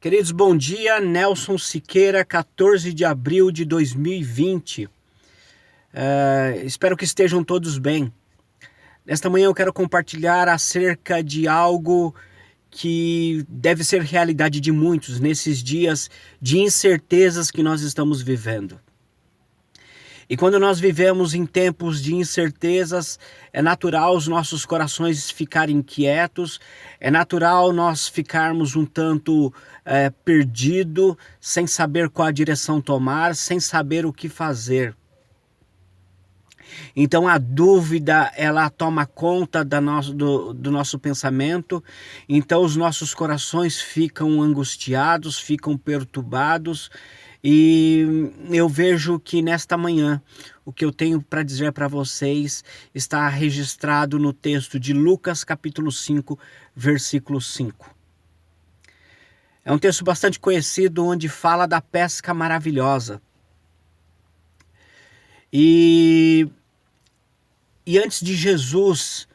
Queridos, bom dia. Nelson Siqueira, 14 de abril de 2020. Espero que estejam todos bem. Nesta manhã eu quero compartilhar acerca de algo que deve ser realidade de muitos nesses dias de incertezas que nós estamos vivendo. E quando nós vivemos em tempos de incertezas, é natural os nossos corações ficarem inquietos, é natural nós ficarmos um tanto perdido, sem saber qual a direção tomar, sem saber o que fazer. Então a dúvida, ela toma conta do nosso pensamento, então os nossos corações ficam angustiados, ficam perturbados. E eu vejo que nesta manhã, o que eu tenho para dizer para vocês está registrado no texto de Lucas capítulo 5, versículo 5. É um texto bastante conhecido, onde fala da pesca maravilhosa. E antes de Jesus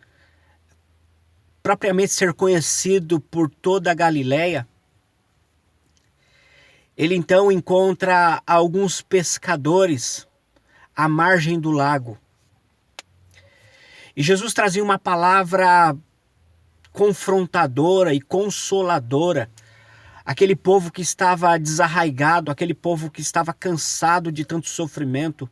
propriamente ser conhecido por toda a Galileia, ele então encontra alguns pescadores à margem do lago. E Jesus trazia uma palavra confrontadora e consoladora àquele povo que estava desarraigado, aquele povo que estava cansado de tanto sofrimento.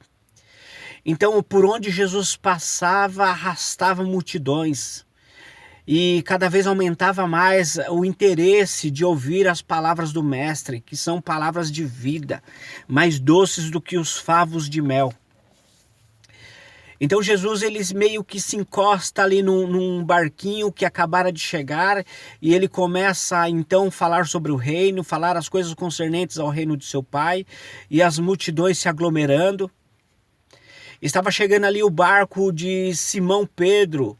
Então, por onde Jesus passava, arrastava multidões. E cada vez aumentava mais o interesse de ouvir as palavras do Mestre, que são palavras de vida, mais doces do que os favos de mel. Então Jesus, ele meio que se encosta ali num barquinho que acabara de chegar, e ele começa a então falar sobre o reino, falar as coisas concernentes ao reino de seu Pai, e as multidões se aglomerando. Estava chegando ali o barco de Simão Pedro,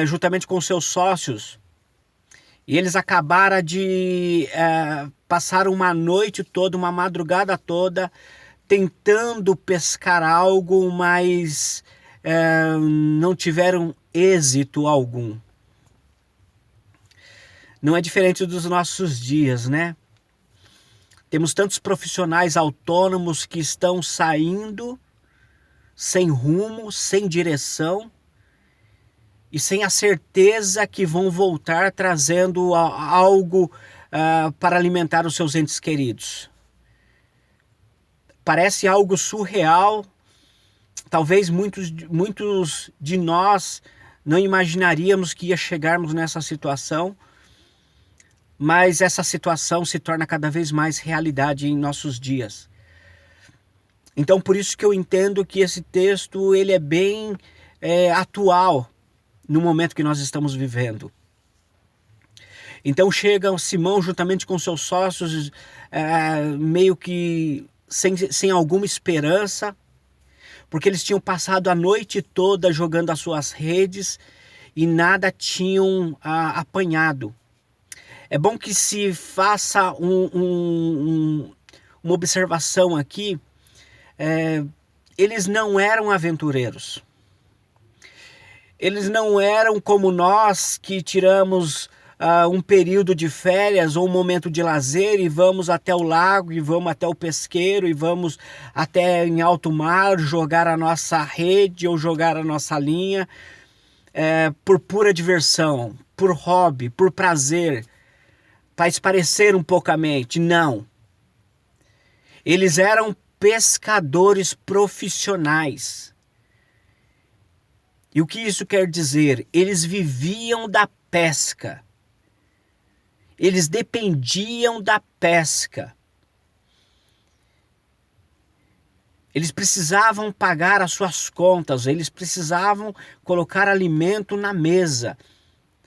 juntamente com seus sócios, e eles acabaram de passar uma noite toda, uma madrugada toda, tentando pescar algo, mas não tiveram êxito algum. Não é diferente dos nossos dias, né? Temos tantos profissionais autônomos que estão saindo sem rumo, sem direção, e sem a certeza que vão voltar trazendo algo para alimentar os seus entes queridos. Parece algo surreal. Talvez muitos de nós não imaginaríamos que ia chegarmos nessa situação, mas essa situação se torna cada vez mais realidade em nossos dias. Então, por isso que eu entendo que esse texto ele é bem atual no momento que nós estamos vivendo. Então chega Simão juntamente com seus sócios, meio que sem alguma esperança, porque eles tinham passado a noite toda jogando as suas redes e nada tinham apanhado. É bom que se faça uma observação aqui. Eles não eram aventureiros. Eles não eram como nós, que tiramos um período de férias ou um momento de lazer e vamos até o lago, e vamos até o pesqueiro, e vamos até em alto mar jogar a nossa rede ou jogar a nossa linha, por pura diversão, por hobby, por prazer, para espairecer um pouco a mente. Não. Eles eram pescadores profissionais. E o que isso quer dizer? Eles viviam da pesca. Eles dependiam da pesca. Eles precisavam pagar as suas contas, eles precisavam colocar alimento na mesa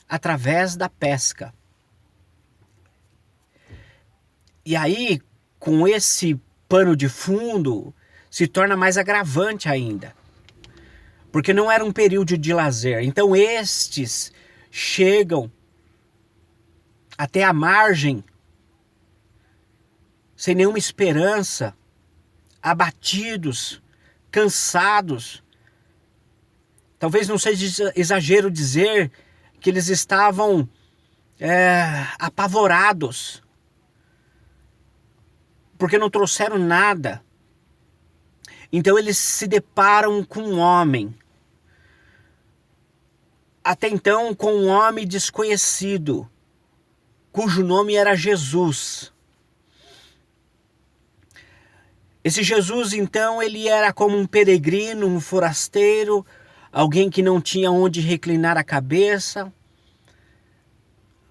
através da pesca. E aí, com esse pano de fundo, se torna mais agravante ainda. Porque não era um período de lazer. Então estes chegam até a margem, sem nenhuma esperança, abatidos, cansados. Talvez não seja exagero dizer que eles estavam apavorados. porque não trouxeram nada. Então eles se deparam com um homem. Até então com um homem desconhecido, cujo nome era Jesus. Esse Jesus, então, ele era como um peregrino, um forasteiro, alguém que não tinha onde reclinar a cabeça,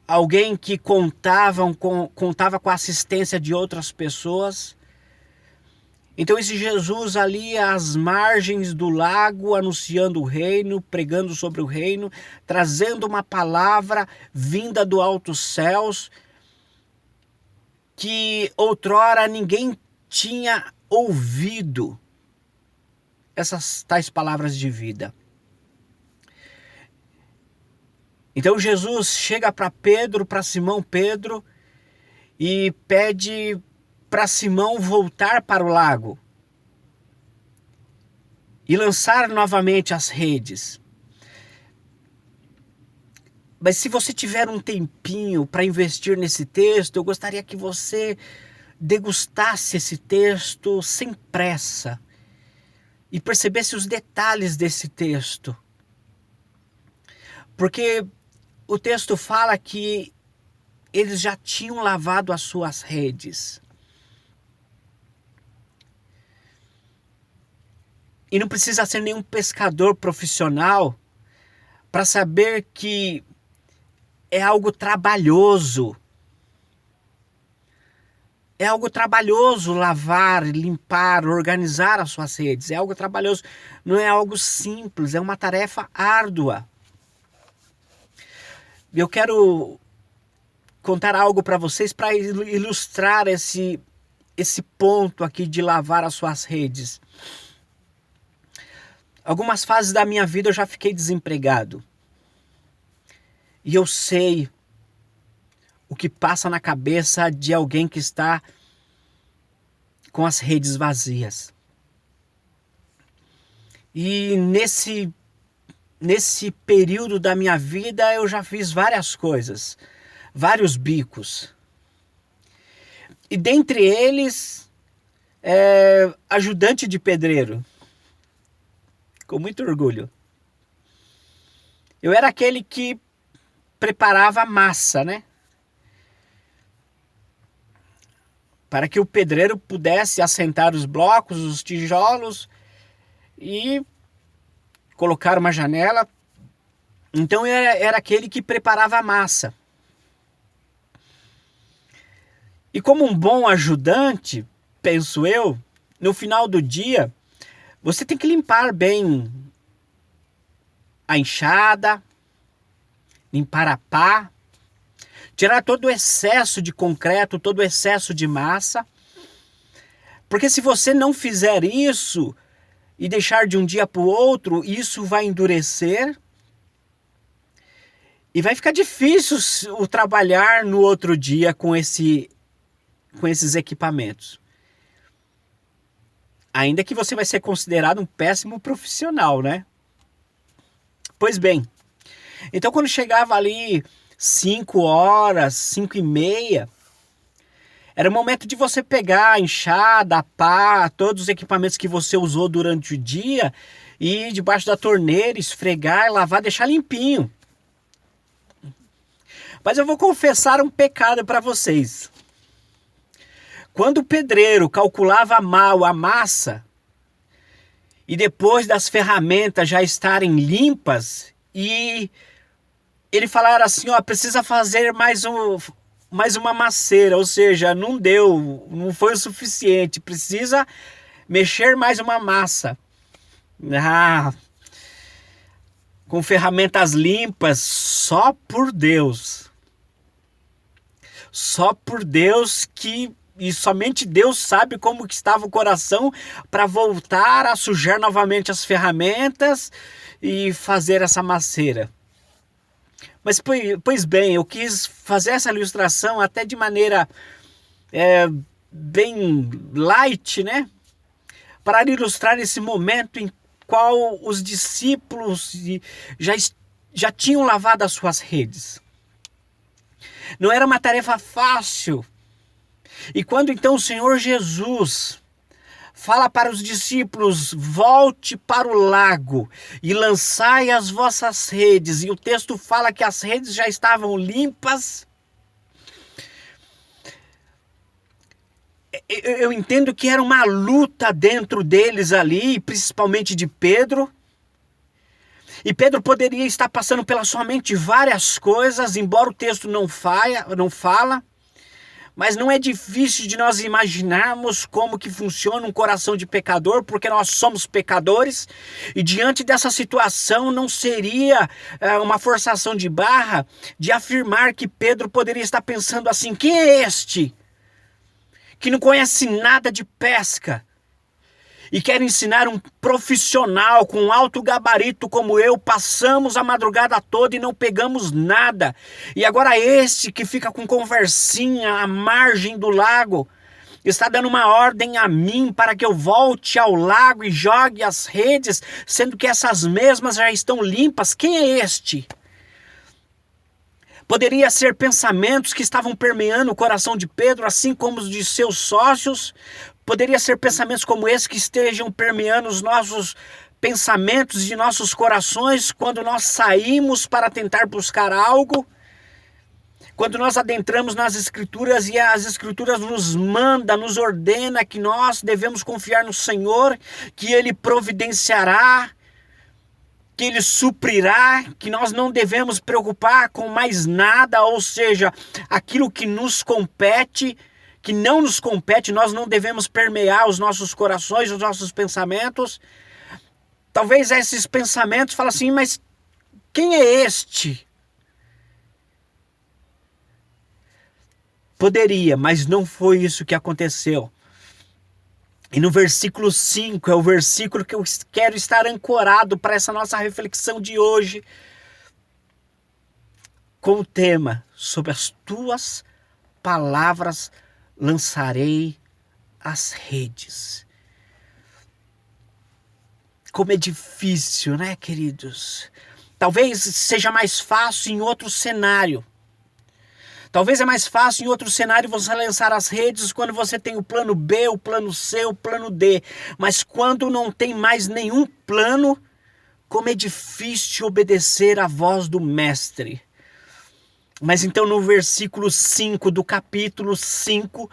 alguém que contava com a assistência de outras pessoas. Então esse Jesus ali às margens do lago, anunciando o reino, pregando sobre o reino, trazendo uma palavra vinda do altos céus, que outrora ninguém tinha ouvido essas tais palavras de vida. Então Jesus chega para Pedro, para Simão Pedro, e pede para Simão voltar para o lago e lançar novamente as redes. Mas se você tiver um tempinho para investir nesse texto, eu gostaria que você degustasse esse texto sem pressa e percebesse os detalhes desse texto. Porque o texto fala que eles já tinham lavado as suas redes. E não precisa ser nenhum pescador profissional para saber que é algo trabalhoso. É algo trabalhoso lavar, limpar, organizar as suas redes. É algo trabalhoso. Não é algo simples, é uma tarefa árdua. Eu quero contar algo para vocês para ilustrar esse ponto aqui de lavar as suas redes. Algumas fases da minha vida eu já fiquei desempregado. E eu sei o que passa na cabeça de alguém que está com as redes vazias. E nesse período da minha vida eu já fiz várias coisas, vários bicos. E dentre eles, ajudante de pedreiro. Com muito orgulho. Eu era aquele que preparava a massa, né? Para que o pedreiro pudesse assentar os blocos, os tijolos e colocar uma janela. Então eu era aquele que preparava a massa. E como um bom ajudante, penso eu, no final do dia, você tem que limpar bem a enxada, limpar a pá, tirar todo o excesso de concreto, todo o excesso de massa. Porque se você não fizer isso e deixar de um dia para o outro, isso vai endurecer e vai ficar difícil o trabalhar no outro dia com esses equipamentos. Ainda que você vai ser considerado um péssimo profissional, né? Pois bem, então quando chegava ali 5 horas, 5:30, era o momento de você pegar a enxada, a pá, todos os equipamentos que você usou durante o dia e ir debaixo da torneira, esfregar, lavar, deixar limpinho. Mas eu vou confessar um pecado para vocês. Quando o pedreiro calculava mal a massa e depois das ferramentas já estarem limpas e ele falar assim, ó, precisa fazer mais uma maceira, ou seja, não deu, não foi o suficiente, precisa mexer mais uma massa. Com ferramentas limpas, só por Deus. Só por Deus e somente Deus sabe como que estava o coração para voltar a sujar novamente as ferramentas e fazer essa maceira. Mas, pois bem, eu quis fazer essa ilustração até de maneira bem light, né? Para ilustrar esse momento em qual os discípulos já tinham lavado as suas redes. Não era uma tarefa fácil. E quando então o Senhor Jesus fala para os discípulos: volte para o lago e lançai as vossas redes, e o texto fala que as redes já estavam limpas. Eu entendo que era uma luta dentro deles ali, principalmente de Pedro. E Pedro poderia estar passando pela sua mente várias coisas, embora o texto não fala. Mas não é difícil de nós imaginarmos como que funciona um coração de pecador, porque nós somos pecadores, e diante dessa situação não seria uma forçação de barra de afirmar que Pedro poderia estar pensando assim: quem é este que não conhece nada de pesca e quer ensinar um profissional com alto gabarito como eu? Passamos a madrugada toda e não pegamos nada. E agora este que fica com conversinha à margem do lago está dando uma ordem a mim para que eu volte ao lago e jogue as redes, sendo que essas mesmas já estão limpas. Quem é este? Poderia ser pensamentos que estavam permeando o coração de Pedro, assim como os de seus sócios. Poderia ser pensamentos como esse que estejam permeando os nossos pensamentos de nossos corações quando nós saímos para tentar buscar algo. Quando nós adentramos nas Escrituras e as Escrituras nos manda, nos ordena que nós devemos confiar no Senhor, que Ele providenciará, que Ele suprirá, que nós não devemos preocupar com mais nada, ou seja, aquilo que nos compete, que não nos compete, nós não devemos permear os nossos corações, os nossos pensamentos. Talvez esses pensamentos falem assim: mas quem é este? Poderia, mas não foi isso que aconteceu. E no versículo 5 é o versículo que eu quero estar ancorado para essa nossa reflexão de hoje, com o tema: sobre as tuas palavras lançarei as redes. Como é difícil, né, queridos? Talvez seja mais fácil em outro cenário. Talvez é mais fácil em outro cenário você lançar as redes quando você tem o plano B, o plano C, o plano D. Mas quando não tem mais nenhum plano, como é difícil obedecer à voz do Mestre. Mas então no versículo 5 do capítulo 5,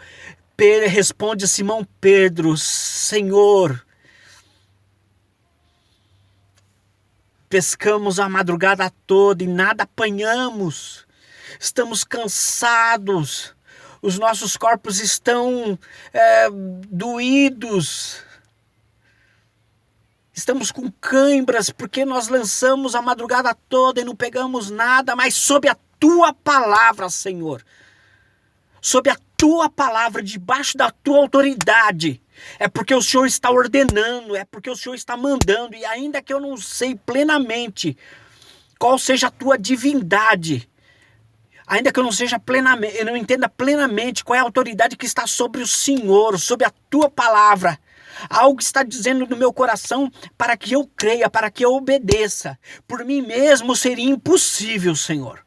responde Simão Pedro: Senhor, pescamos a madrugada toda e nada apanhamos. Estamos cansados, os nossos corpos estão doídos, estamos com cãibras porque nós lançamos a madrugada toda e não pegamos nada, mas sob a tua palavra, Senhor, sob a tua palavra, debaixo da tua autoridade, é porque o Senhor está ordenando, é porque o Senhor está mandando, e ainda que eu não sei plenamente qual seja a tua divindade, ainda que eu não seja plenamente, eu não entenda plenamente qual é a autoridade que está sobre o Senhor, sobre a tua palavra, algo está dizendo no meu coração para que eu creia, para que eu obedeça. Por mim mesmo seria impossível, Senhor.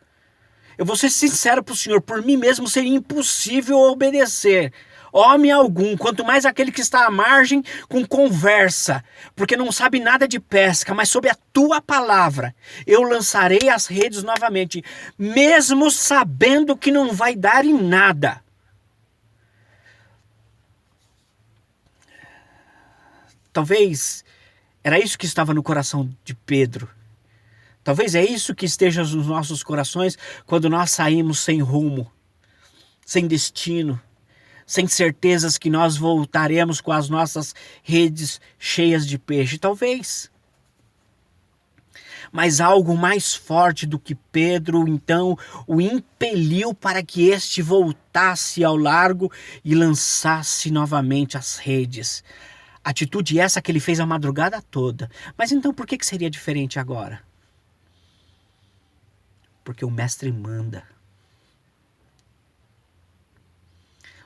Eu vou ser sincero para o Senhor, por mim mesmo seria impossível obedecer homem algum, quanto mais aquele que está à margem com conversa, porque não sabe nada de pesca, mas sob a tua palavra eu lançarei as redes novamente, mesmo sabendo que não vai dar em nada. Talvez era isso que estava no coração de Pedro. Talvez é isso que esteja nos nossos corações quando nós saímos sem rumo, sem destino, sem certezas que nós voltaremos com as nossas redes cheias de peixe. Talvez. Mas algo mais forte do que Pedro, então, o impeliu para que este voltasse ao largo e lançasse novamente as redes. Atitude essa que ele fez a madrugada toda. Mas então por que seria diferente agora? Porque o Mestre manda.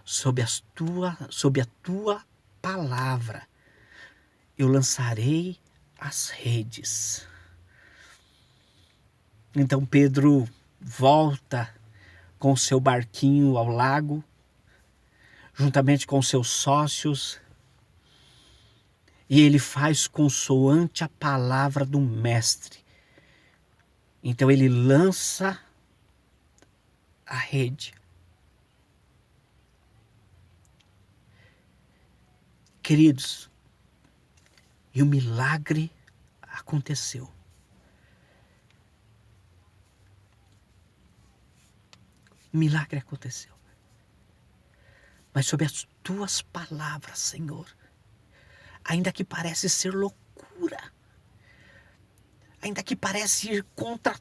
Sob a tua palavra eu lançarei as redes. Então Pedro volta com seu barquinho ao lago, juntamente com seus sócios, e ele faz consoante a palavra do mestre. Então ele lança a rede. Queridos, e o milagre aconteceu. O milagre aconteceu. Mas sob as tuas palavras, Senhor, ainda que parece ser loucura, ainda que parece ir contra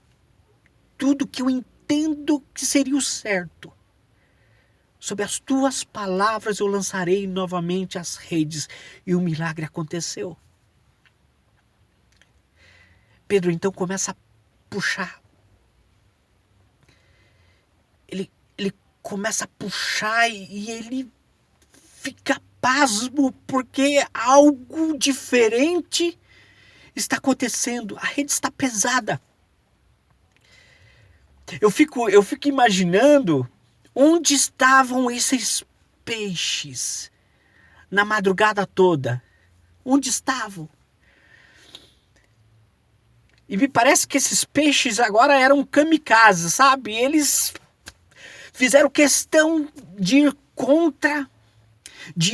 tudo que eu entendo que seria o certo, sob as tuas palavras eu lançarei novamente as redes, e o milagre aconteceu. Pedro então começa a puxar. Ele começa a puxar e ele fica pasmo, porque algo diferente está acontecendo. A rede está pesada. Eu fico imaginando onde estavam esses peixes na madrugada toda. Onde estavam? E me parece que esses peixes agora eram kamikazes, sabe? Eles fizeram questão de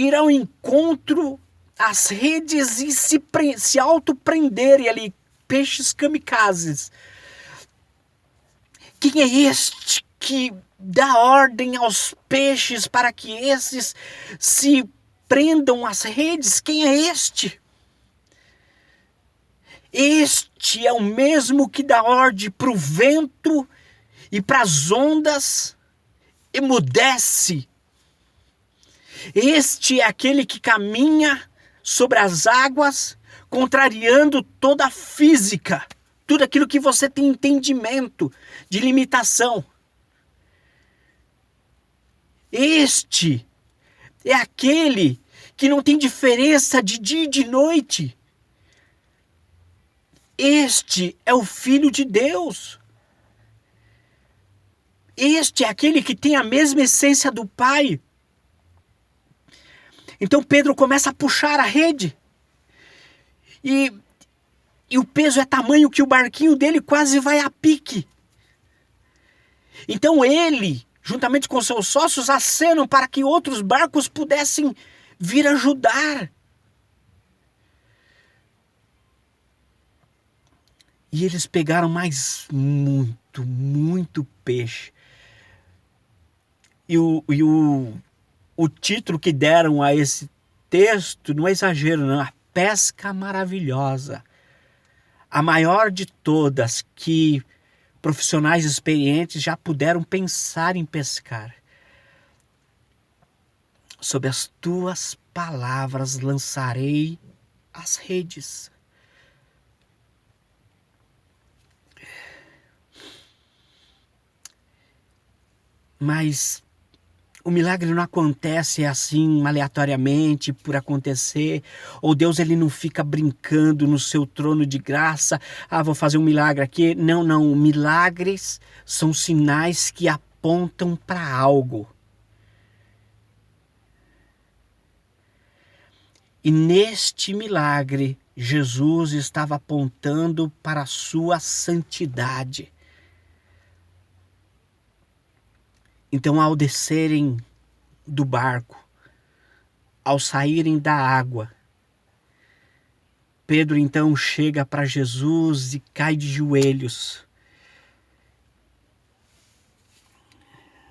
ir ao encontro às redes e se auto-prenderem ali. Peixes kamikazes. Quem é este que dá ordem aos peixes para que esses se prendam às redes? Quem é este? Este é o mesmo que dá ordem para o vento e para as ondas, emudece. Este é aquele que caminha sobre as águas, contrariando toda a física, tudo aquilo que você tem entendimento de limitação. Este é aquele que não tem diferença de dia e de noite. Este é o Filho de Deus. Este é aquele que tem a mesma essência do Pai. Então Pedro começa a puxar a rede. E o peso é tamanho que o barquinho dele quase vai a pique. Então ele, juntamente com seus sócios, acenam para que outros barcos pudessem vir ajudar. E eles pegaram mais muito peixe. E o título que deram a esse texto, não é exagero não, a pesca maravilhosa. A maior de todas que profissionais experientes já puderam pensar em pescar. Sob as tuas palavras lançarei as redes. Mas o milagre não acontece assim aleatoriamente por acontecer, ou Deus ele não fica brincando no seu trono de graça, vou fazer um milagre aqui. Não, milagres são sinais que apontam para algo. E neste milagre, Jesus estava apontando para a sua santidade. Então, ao descerem do barco, ao saírem da água, Pedro então chega para Jesus e cai de joelhos.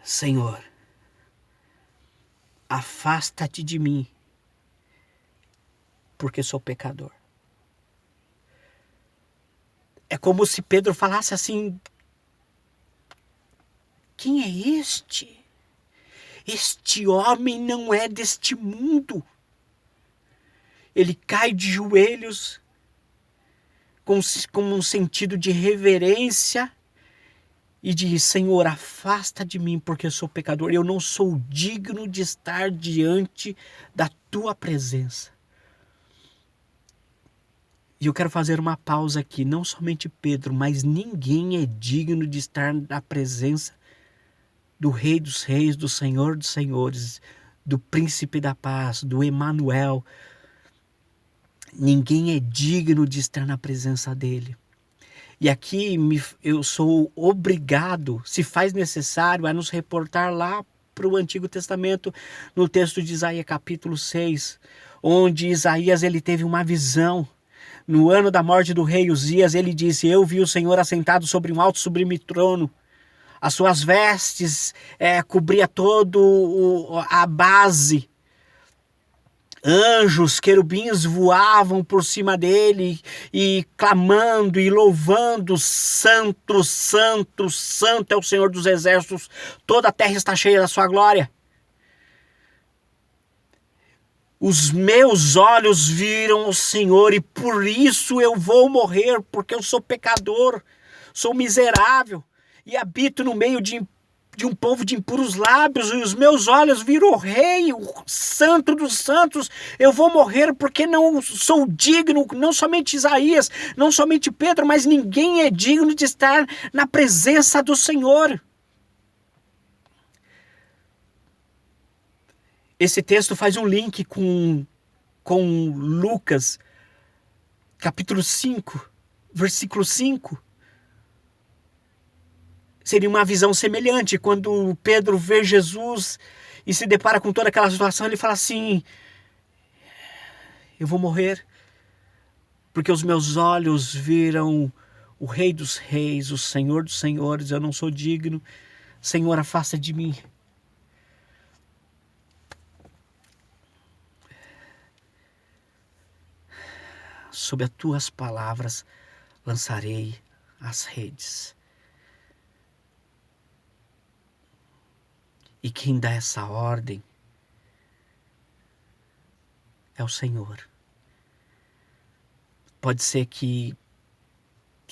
Senhor, afasta-te de mim, porque sou pecador. É como se Pedro falasse assim: quem é este? Este homem não é deste mundo. Ele cai de joelhos com um sentido de reverência e diz: Senhor, afasta de mim porque eu sou pecador. Eu não sou digno de estar diante da tua presença. E eu quero fazer uma pausa aqui. Não somente Pedro, mas ninguém é digno de estar na presença do Rei dos Reis, do Senhor dos Senhores, do príncipe da paz, do Emanuel. Ninguém é digno de estar na presença dele. E aqui eu sou obrigado, se faz necessário, a nos reportar lá para o Antigo Testamento, no texto de Isaías capítulo 6, onde Isaías ele teve uma visão. No ano da morte do rei Uzias, ele disse: eu vi o Senhor assentado sobre um alto sublime trono. As suas vestes cobria todo a base. Anjos, querubins voavam por cima dele e clamando e louvando: Santo, Santo, Santo é o Senhor dos exércitos, toda a terra está cheia da sua glória. Os meus olhos viram o Senhor e por isso eu vou morrer, porque eu sou pecador, sou miserável e habito no meio de um povo de impuros lábios, e os meus olhos viram o Rei, o Santo dos Santos. Eu vou morrer porque não sou digno, não somente Isaías, não somente Pedro, mas ninguém é digno de estar na presença do Senhor. Esse texto faz um link com Lucas, capítulo 5, versículo 5. Seria uma visão semelhante. Quando Pedro vê Jesus e se depara com toda aquela situação, ele fala assim: eu vou morrer porque os meus olhos viram o Rei dos Reis, o Senhor dos Senhores. Eu não sou digno. Senhor, afasta de mim. Sob as tuas palavras lançarei as redes. E quem dá essa ordem é o Senhor. Pode ser que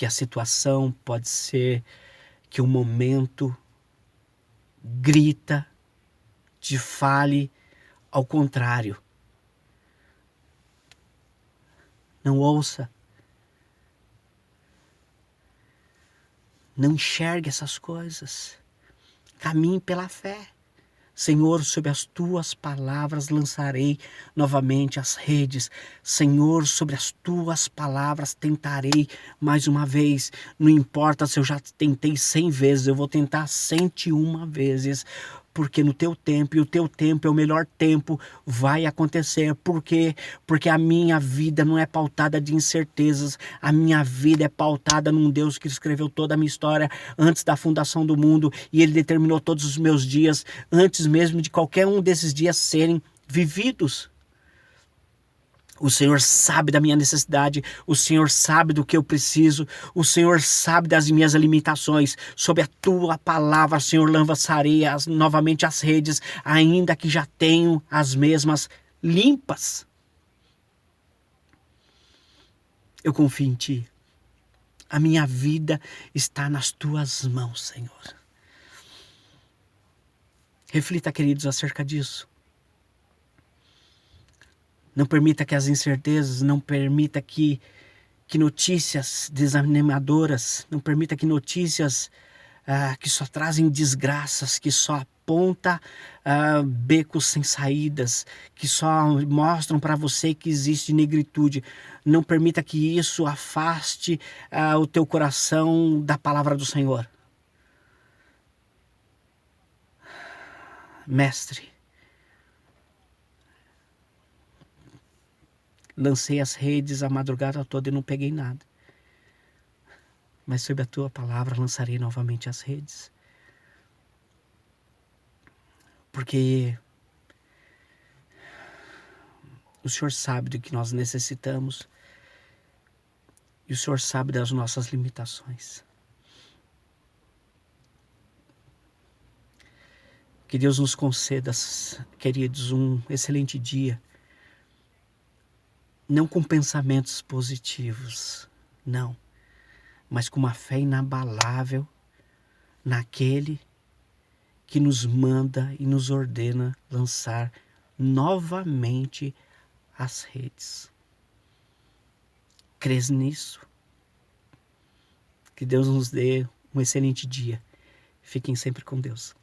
a situação, pode ser que o momento grita, te fale ao contrário. Não ouça. Não enxergue essas coisas. Caminhe pela fé. Senhor, sob as tuas palavras lançarei novamente as redes. Senhor, sobre as tuas palavras tentarei mais uma vez. Não importa se eu já tentei 100 vezes, eu vou tentar 101 vezes. Porque no teu tempo, e o teu tempo é o melhor tempo, vai acontecer. Por quê? Porque a minha vida não é pautada de incertezas. A minha vida é pautada num Deus que escreveu toda a minha história antes da fundação do mundo. E Ele determinou todos os meus dias, antes mesmo de qualquer um desses dias serem vividos. O Senhor sabe da minha necessidade, o Senhor sabe do que eu preciso, o Senhor sabe das minhas limitações. Sob a tua palavra, Senhor, lançarei novamente as redes, ainda que já tenho as mesmas limpas. Eu confio em ti. A minha vida está nas tuas mãos, Senhor. Reflita, queridos, acerca disso. Não permita que as incertezas, não permita que notícias desanimadoras, não permita que notícias que só trazem desgraças, que só aponta becos sem saídas, que só mostram para você que existe negritude. Não permita que isso afaste o teu coração da palavra do Senhor. Mestre, lancei as redes a madrugada toda e não peguei nada. Mas sob a tua palavra lançarei novamente as redes. Porque o Senhor sabe do que nós necessitamos. E o Senhor sabe das nossas limitações. Que Deus nos conceda, queridos, um excelente dia. Não com pensamentos positivos, não. Mas com uma fé inabalável naquele que nos manda e nos ordena lançar novamente as redes. Crês nisso? Que Deus nos dê um excelente dia. Fiquem sempre com Deus.